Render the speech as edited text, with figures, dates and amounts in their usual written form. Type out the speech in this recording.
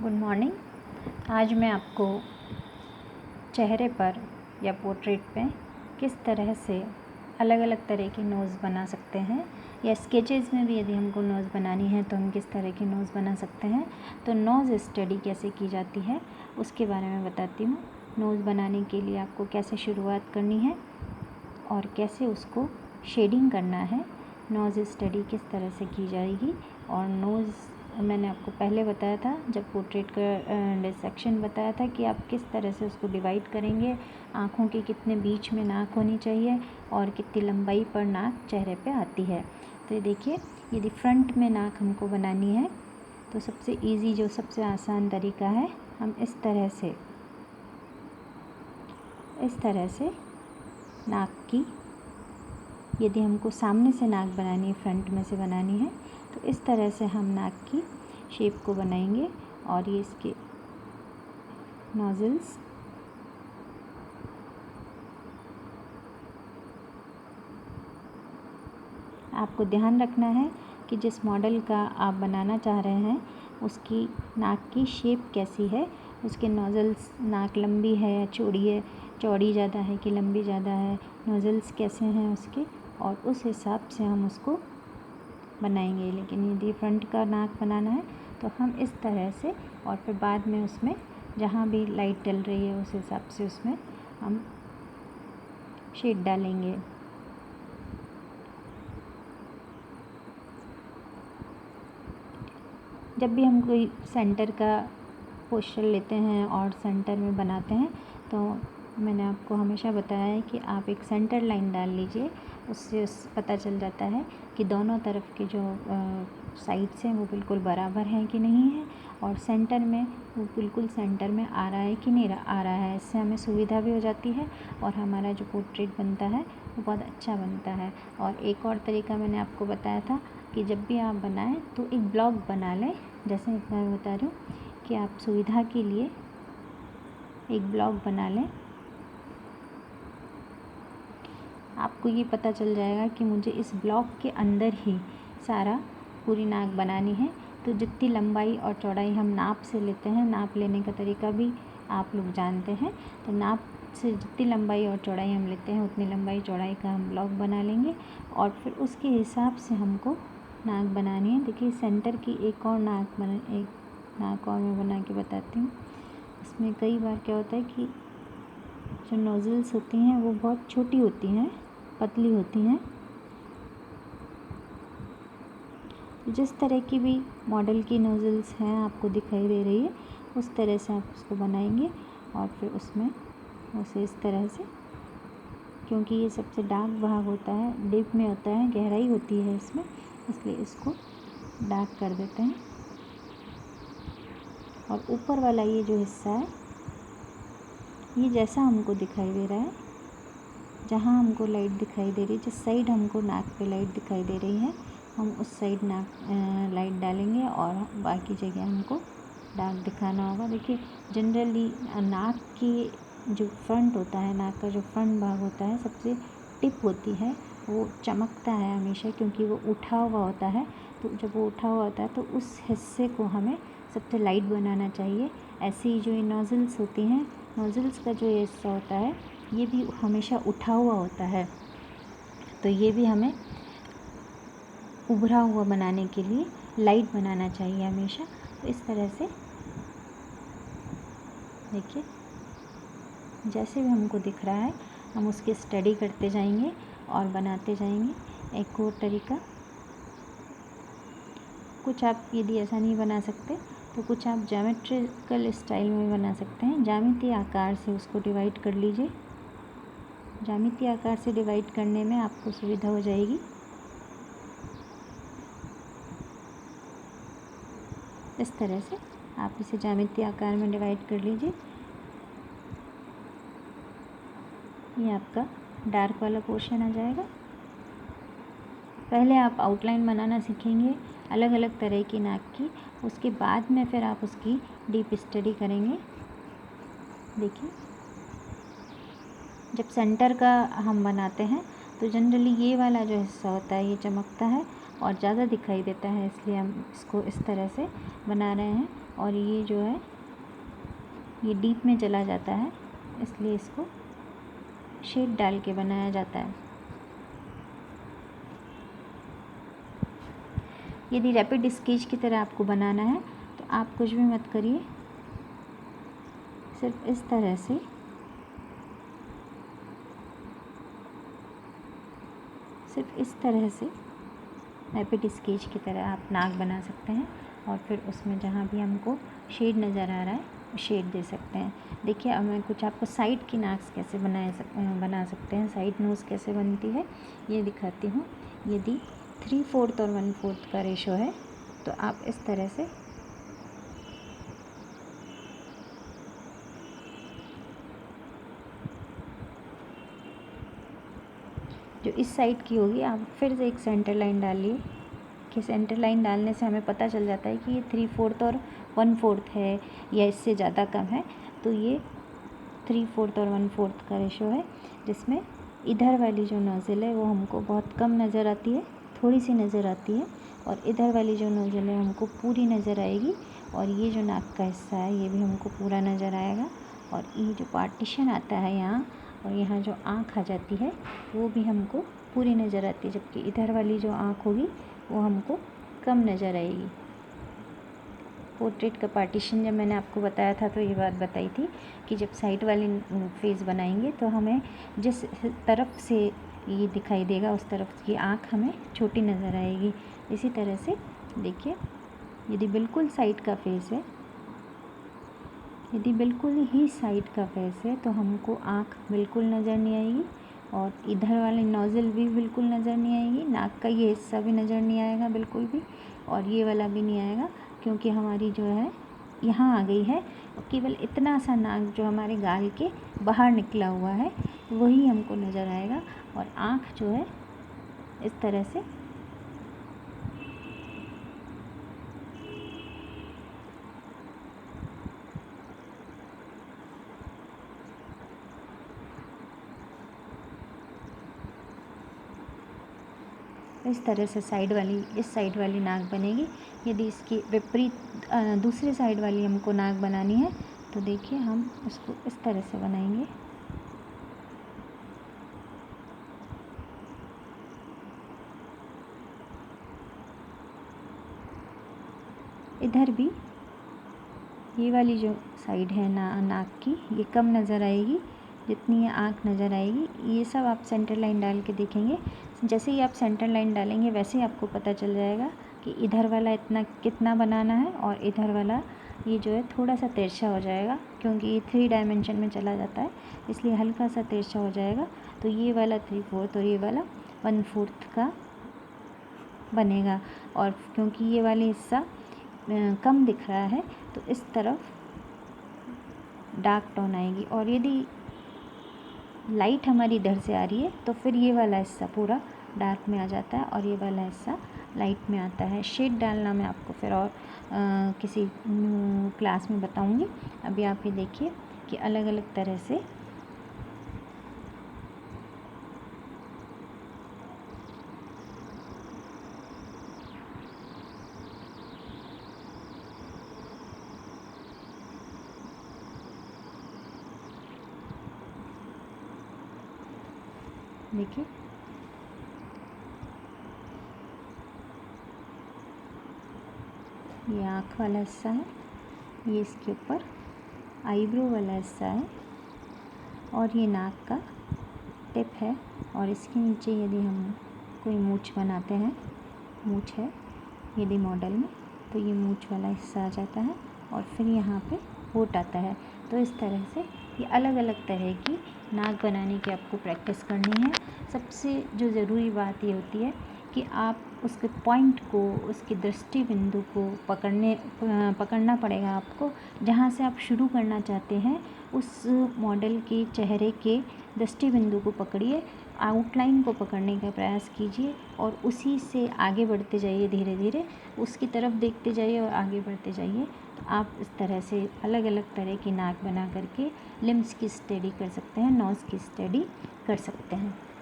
Good morning. आज मैं आपको चेहरे पर या पोर्ट्रेट पे किस तरह से अलग अलग तरह की नोज़ बना सकते हैं, या स्केचेस में भी यदि हमको नोज़ बनानी है तो हम किस तरह की नोज़ बना सकते हैं, तो नोज़ स्टडी कैसे की जाती है उसके बारे में बताती हूँ। नोज़ बनाने के लिए आपको कैसे शुरुआत करनी है और कैसे उसको शेडिंग करना है, नोज़ स्टडी किस तरह से की जाएगी। और नोज़ मैंने आपको पहले बताया था, जब पोर्ट्रेट का डिसेक्शन बताया था कि आप किस तरह से उसको डिवाइड करेंगे, आँखों के कितने बीच में नाक होनी चाहिए और कितनी लंबाई पर नाक चेहरे पे आती है। तो ये देखिए, यदि फ्रंट में नाक हमको बनानी है तो सबसे इजी जो सबसे आसान तरीका है, हम इस तरह से नाक की, यदि हमको सामने से नाक बनानी है, फ्रंट में से बनानी है, तो इस तरह से हम नाक की शेप को बनाएंगे। और ये इसके नोज़ल्स आपको ध्यान रखना है कि जिस मॉडल का आप बनाना चाह रहे हैं उसकी नाक की शेप कैसी है, उसके नोज़ल्स, नाक लंबी है या चौड़ी है, चौड़ी ज़्यादा है कि लंबी ज़्यादा है, नोज़ल्स कैसे हैं उसके, और उस हिसाब से हम उसको बनाएंगे। लेकिन यदि फ्रंट का नाक बनाना है तो हम इस तरह से, और फिर बाद में उसमें जहाँ भी लाइट डल रही है उस हिसाब से उसमें हम शेड डालेंगे। जब भी हम कोई सेंटर का पोस्चर लेते हैं और सेंटर में बनाते हैं तो मैंने आपको हमेशा बताया है कि आप एक सेंटर लाइन डाल लीजिए, उससे पता चल जाता है कि दोनों तरफ के जो साइड्स हैं वो बिल्कुल बराबर हैं कि नहीं है, और सेंटर में वो बिल्कुल सेंटर में आ रहा है कि नहीं आ रहा है। इससे हमें सुविधा भी हो जाती है और हमारा जो पोर्ट्रेट बनता है वो बहुत अच्छा बनता है। और एक और तरीका मैंने आपको बताया था कि जब भी आप बनाएं तो एक ब्लॉक बना लें। जैसे मैं बता रही हूँ कि आप सुविधा के लिए एक ब्लॉक बना लें, आपको ये पता चल जाएगा कि मुझे इस ब्लॉक के अंदर ही सारा पूरी नाक बनानी है। तो जितनी लंबाई और चौड़ाई हम नाप से लेते हैं, नाप लेने का तरीका भी आप लोग जानते हैं, तो नाप से जितनी लंबाई और चौड़ाई हम लेते हैं उतनी लंबाई चौड़ाई का हम ब्लॉक बना लेंगे और फिर उसके हिसाब से हमको नाक बनानी है। देखिए, सेंटर की एक नाक और मैं बना के बताती हूँ। इसमें कई बार क्या होता है कि जो नोज़ल्स होती हैं वो बहुत छोटी होती हैं, पतली होती हैं। जिस तरह की भी मॉडल की नोज़ल्स हैं आपको दिखाई दे रही है, उस तरह से आप उसको बनाएंगे और फिर उसमें उसे इस तरह से, क्योंकि ये सबसे डार्क भाग होता है, डीप में होता है, गहराई होती है इसमें, इसलिए इसको डार्क कर देते हैं। और ऊपर वाला ये जो हिस्सा है, ये जैसा हमको दिखाई दे रहा है, जहाँ हमको लाइट दिखाई दे रही है, जिस साइड हमको नाक पे लाइट दिखाई दे रही है, हम उस साइड लाइट डालेंगे और बाकी जगह हमको डार्क दिखाना होगा। देखिए, जनरली नाक की जो फ्रंट होता है, नाक का जो फ्रंट भाग होता है, सबसे टिप होती है, वो चमकता है हमेशा, क्योंकि वो उठा हुआ होता है। तो जब वो उठा हुआ होता है तो उस हिस्से को हमें सबसे लाइट बनाना चाहिए। ऐसे ही जो ये नोज़ल्स होती हैं, नोज़ल्स का जो ये हिस्सा होता है ये भी हमेशा उठा हुआ होता है, तो ये भी हमें उभरा हुआ बनाने के लिए लाइट बनाना चाहिए हमेशा। तो इस तरह से देखिए, जैसे भी हमको दिख रहा है हम उसकी स्टडी करते जाएंगे और बनाते जाएंगे। एक और तरीका, कुछ आप यदि ऐसा नहीं बना सकते तो कुछ आप ज्योमेट्रिकल स्टाइल में बना सकते हैं। ज्यामितीय आकार से उसको डिवाइड कर लीजिए। ज्यामितीय आकार से डिवाइड करने में आपको सुविधा हो जाएगी। इस तरह से आप इसे ज्यामितीय आकार में डिवाइड कर लीजिए। ये आपका डार्क वाला पोर्शन आ जाएगा। पहले आप आउटलाइन बनाना सीखेंगे अलग अलग तरह की नाक की, उसके बाद में फिर आप उसकी डीप स्टडी करेंगे। देखिए, जब सेंटर का हम बनाते हैं तो जनरली ये वाला जो हिस्सा होता है ये चमकता है और ज़्यादा दिखाई देता है, इसलिए हम इसको इस तरह से बना रहे हैं। और ये जो है ये डीप में चला जाता है, इसलिए इसको शेड डाल के बनाया जाता है। यदि रैपिड स्केच की तरह आपको बनाना है तो आप कुछ भी मत करिए, सिर्फ इस तरह से रैपिड स्केच की तरह आप नाक बना सकते हैं और फिर उसमें जहाँ भी हमको शेड नज़र आ रहा है शेड दे सकते हैं। देखिए अब मैं कुछ आपको साइड की नाक्स कैसे बना सकते हैं, साइड नोज़ कैसे बनती है ये दिखाती हूँ। यदि 3/4 और 1/4 का रेशो है तो आप इस तरह से जो इस साइड की होगी आप फिर से एक सेंटर लाइन डालिए, कि सेंटर लाइन डालने से हमें पता चल जाता है कि ये 3/4 और 1/4 है या इससे ज़्यादा कम है। तो ये 3/4 और 1/4 का रेशो है, जिसमें इधर वाली जो नोज़ल है वो हमको बहुत कम नज़र आती है, थोड़ी सी नज़र आती है, और इधर वाली जो नोज़ल है हमको पूरी नज़र आएगी, और ये जो नाक का हिस्सा है ये भी हमको पूरा नज़र आएगा। और ये जो पार्टीशन आता है यहाँ और यहाँ जो आँख आ जाती है वो भी हमको पूरी नज़र आती है, जबकि इधर वाली जो आँख होगी वो हमको कम नज़र आएगी। पोर्ट्रेट का पार्टीशन जब मैंने आपको बताया था तो ये बात बताई थी कि जब साइड वाली फेस बनाएंगे तो हमें जिस तरफ से ये दिखाई देगा उस तरफ की आँख हमें छोटी नज़र आएगी। इसी तरह से देखिए, यदि बिल्कुल साइड का फेस है, यदि बिल्कुल ही साइड का फेस है तो हमको आँख बिल्कुल नज़र नहीं आएगी, और इधर वाली नोज़ल भी बिल्कुल नज़र नहीं आएगी, नाक का ये हिस्सा भी नज़र नहीं आएगा बिल्कुल भी, और ये वाला भी नहीं आएगा, क्योंकि हमारी जो है यहाँ आ गई है। केवल इतना सा नाक जो हमारे गाल के बाहर निकला हुआ है वही हमको नज़र आएगा, और आँख जो है इस तरह से इस तरह से इस साइड वाली नाक बनेगी। यदि इसकी विपरीत दूसरी साइड वाली हमको नाक बनानी है तो देखिए हम इसको इस तरह से बनाएंगे। इधर भी ये वाली जो साइड है नाक की ये कम नज़र आएगी जितनी ये आँख नज़र आएगी। ये सब आप सेंटर लाइन डाल के देखेंगे, जैसे ही आप सेंटर लाइन डालेंगे वैसे ही आपको पता चल जाएगा कि इधर वाला इतना कितना बनाना है, और इधर वाला ये जो है थोड़ा सा तिरछा हो जाएगा, क्योंकि ये 3 डायमेंशन में चला जाता है इसलिए हल्का सा तिरछा हो जाएगा। तो ये वाला 3/4 और ये वाला 1/4 का बनेगा, और क्योंकि ये वाला हिस्सा कम दिख रहा है तो इस तरफ डार्क टोन आएगी, और यदि लाइट हमारी इधर से आ रही है तो फिर ये वाला हिस्सा पूरा डार्क में आ जाता है और ये वाला हिस्सा लाइट में आता है। शेड डालना मैं आपको फिर और किसी क्लास में बताऊंगी। अभी आप ये देखिए कि अलग अलग तरह से देखिए ये आँख वाला हिस्सा है, ये इसके ऊपर आईब्रो वाला हिस्सा है, और ये नाक का टिप है, और इसके नीचे यदि हम कोई मूंछ बनाते हैं, मूंछ है यदि मॉडल में तो ये मूंछ वाला हिस्सा आ जाता है, और फिर यहाँ पे होठ आता है। तो इस तरह से ये अलग अलग तरह की नाक बनाने की आपको प्रैक्टिस करनी है। सबसे जो ज़रूरी बात ये होती है कि आप उसके पॉइंट को, उसकी दृष्टि बिंदु को पकड़ना पड़ेगा आपको। जहाँ से आप शुरू करना चाहते हैं उस मॉडल के चेहरे के दृष्टि बिंदु को पकड़िए, आउटलाइन को पकड़ने का प्रयास कीजिए, और उसी से आगे बढ़ते जाइए, धीरे धीरे उसकी तरफ देखते जाइए और आगे बढ़ते जाइए। तो आप इस तरह से अलग अलग तरह की नाक बना करके लिम्स की स्टडी कर सकते हैं, नोज़ की स्टडी कर सकते हैं।